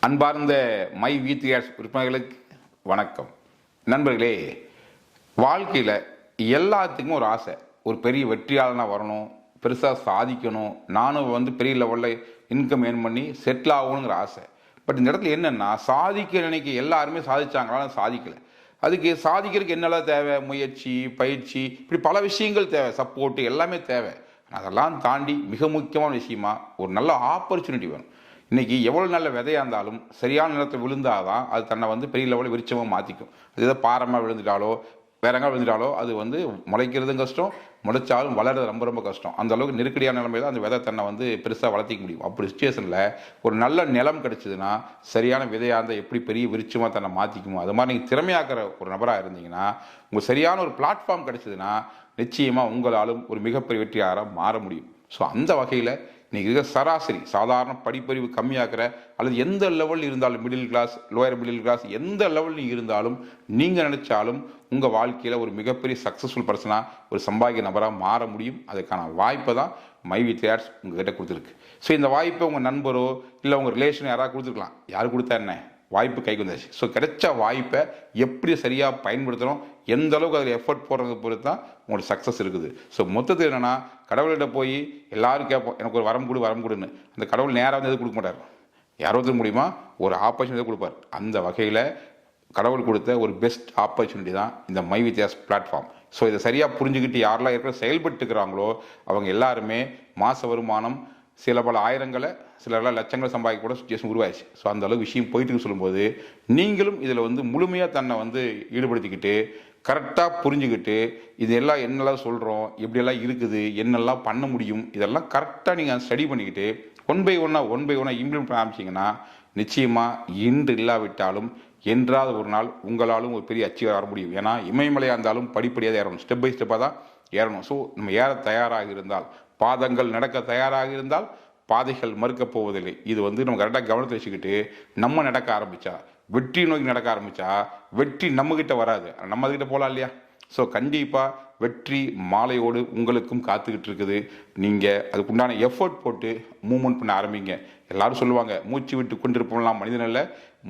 அன்பார்ந்த மை வீத்தியார்ஸ் உறுப்பினர்களுக்கு வணக்கம். நண்பர்களே, வாழ்க்கையில் எல்லாத்துக்கும் ஒரு ஆசை, ஒரு பெரிய வெற்றியாளனாக வரணும், பெருசாக சாதிக்கணும், நானும் பெரிய லெவலில் இன்கம் ஏர்ன் பண்ணி செட்டில் ஆகணுங்கிற ஆசை. பட் இந்த இடத்துல என்னென்னா, சாதிக்க நினைக்க எல்லாருமே சாதிச்சாங்களாலும் சாதிக்கலை. அதுக்கு சாதிக்கிறதுக்கு என்னெல்லாம் தேவை? முயற்சி, பயிற்சி, இப்படி பல விஷயங்கள் தேவை, சப்போர்ட்டு எல்லாமே தேவை. அதெல்லாம் தாண்டி மிக முக்கியமான விஷயமா ஒரு நல்ல ஆப்பர்ச்சுனிட்டி வேணும். இன்றைக்கி எவ்வளோ நல்ல விதையாக இருந்தாலும் சரியான நிலத்தில் விழுந்தாதான் அது தன்னை பெரிய லெவலில் விருட்சமாக மாற்றிக்கும். அது ஏதோ பாரமாக விழுந்துட்டாலோ வேற எங்கே விழுந்துட்டாலோ அது முளைக்கிறதும் கஷ்டம், முளைச்சாலும் வளர்றது ரொம்ப ரொம்ப கஷ்டம். அந்த அளவுக்கு நெருக்கடியான நிலைமை தான் அந்த விதை தன்னை பெருசாக வளர்த்திக்க முடியும். அப்படி சுச்சுவேஷனில் ஒரு நல்ல நிலம் கிடைச்சதுன்னா சரியான விதையாக இருந்தால் எப்படி பெரிய விருட்சமாக தன்னை மாற்றிக்குமோ அது மாதிரி நீங்கள் திறமையாக்குற ஒரு நபராக இருந்தீங்கன்னா, உங்கள் சரியான ஒரு பிளாட்ஃபார்ம் கிடைச்சதுன்னா நிச்சயமாக உங்களாலும் ஒரு மிகப்பெரிய வெற்றியாளராக மாற முடியும். ஸோ அந்த வகையில் இன்றைக்கி இருக்க சராசரி சாதாரண படிப்பறிவு கம்மியாகிற அல்லது எந்த லெவலில் இருந்தாலும் middle class, lower middle class, எந்த லெவலில் இருந்தாலும் நீங்கள் நினச்சாலும் உங்கள் வாழ்க்கையில் ஒரு மிகப்பெரிய சக்ஸஸ்ஃபுல் பர்சனாக ஒரு சம்பாதிக்க நபராக மாற முடியும். அதுக்கான வாய்ப்பை தான் மை வீத்தியார்ஸ் உங்ககிட்ட கொடுத்துருக்கு. ஸோ இந்த வாய்ப்பை உங்கள் நண்பரோ இல்லை உங்கள் ரிலேஷனோ யாராவது கொடுத்துருக்கலாம். யார் கொடுத்தா என்ன, வாய்ப்பு கைக்கு வந்தாச்சு. ஸோ கிடைச்ச வாய்ப்பை எப்படி சரியாக பயன்படுத்தணும், எந்த அளவுக்கு அதில் எஃபர்ட் போடுறது பொறுத்து தான் உங்களோட சக்ஸஸ் இருக்குது. ஸோ மொத்தத்தில் என்னென்னா, கடவுள்கிட்ட போய் எல்லாரும் கேட்போம், எனக்கு ஒரு வரம் கொடுன்னு. அந்த கடவுள் நேராக எதுவும் கொடுக்க மாட்டார். யாரோ ஒருத்தர் மூலிமா ஒரு ஆப்பர்ச்சுனிட்டி கொடுப்பார். அந்த வகையில் கடவுள் கொடுத்த ஒரு பெஸ்ட் ஆப்பர்ச்சுனிட்டி தான் இந்த மை வித்தியாஸ் பிளாட்ஃபார்ம். ஸோ இதை சரியாக புரிஞ்சுக்கிட்டு யாரெல்லாம் இருக்கிற செயல்பட்டுக்கிறாங்களோ அவங்க எல்லாருமே மாத வருமானம் சில பல ஆயிரங்களை சிலர்லாம் லட்சங்களை சம்பாதிக்க கூட சுச்சுவேஷன் உருவாயிடுச்சு. ஸோ அந்த அளவுக்கு விஷயம் போயிட்டு சொல்லும்போது நீங்களும் இதில் முழுமையாக தன்னை ஈடுபடுத்திக்கிட்டு கரெக்டாக புரிஞ்சுக்கிட்டு இதெல்லாம் என்னெல்லாம் சொல்கிறோம், எப்படியெல்லாம் இருக்குது, என்னெல்லாம் பண்ண முடியும், இதெல்லாம் கரெக்டாக நீங்கள் ஸ்டடி பண்ணிக்கிட்டு ஒன் பை ஒன்னாக இம்ப்ளிமெண்ட் பண்ண ஆரம்பிச்சிங்கன்னா நிச்சயமாக இன்று இல்லாவிட்டாலும் என்றாவது ஒரு நாள் உங்களாலும் ஒரு பெரிய அச்சீவர் வர முடியும். ஏன்னா இமயமலையாக இருந்தாலும் படிப்படியாக ஏறணும், ஸ்டெப் பை ஸ்டெப்பாக தான் ஏறணும். ஸோ நம்ம ஏற தயாராக இருந்தால், பாதங்கள் நடக்க தயாராக இருந்தால் பாதைகள் மறுக்கப் போவதில்லை. இது நம்ம கரெக்டாக கவனத்தை வச்சுக்கிட்டு நம்ம நடக்க ஆரம்பித்தா, வெற்றி நோக்கி நடக்க ஆரம்பித்தா வெற்றி நம்மக்கிட்ட வராது, நம்ம அதுக்கிட்ட போகலாம் இல்லையா? ஸோ கண்டிப்பாக வெற்றி மாலையோடு உங்களுக்கும் காத்துக்கிட்டு இருக்குது. நீங்கள் அதுக்குண்டான எஃபர்ட் போட்டு மூவ்மெண்ட் பண்ண ஆரம்பிங்க. எல்லாரும் சொல்லுவாங்க, மூச்சு விட்டு கொண்டிருப்போம்லாம் மனிதன் இல்லை,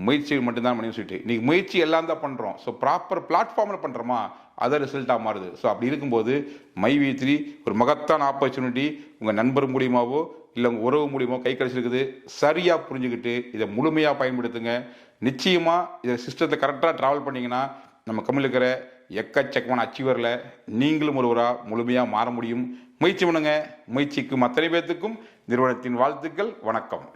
முயற்சிகள் மட்டும்தான் மனிதன் சொல்லிட்டு. இன்றைக்கி முயற்சி எல்லாம் தான் பண்ணுறோம். ஸோ ப்ராப்பர் பிளாட்ஃபார்மில் பண்ணுறோமா அதை ரிசல்ட்டாக மாறுது. ஸோ அப்படி இருக்கும்போது மை வி3 ஒரு மகத்தான ஆப்பர்ச்சுனிட்டி உங்கள் நண்பர் மூலியமாவோ இல்லை உங்கள் உறவு மூலியமாக கை கிடைச்சிருக்குது. சரியாக புரிஞ்சுக்கிட்டு இதை முழுமையாக பயன்படுத்துங்க. நிச்சயமாக இதை சிஸ்டத்தை கரெக்டாக ட்ராவல் பண்ணிங்கன்னா நம்ம கம்மியில் இருக்கிற எக்கச்சக்கமான அச்சீவரில் நீங்களும் ஒருவராக முழுமையாக மாற முடியும். முயற்சி பண்ணுங்க. முயற்சிக்கும் அத்தனை பேர்த்துக்கும் நிறுவனத்தின் வாழ்த்துக்கள். வணக்கம்.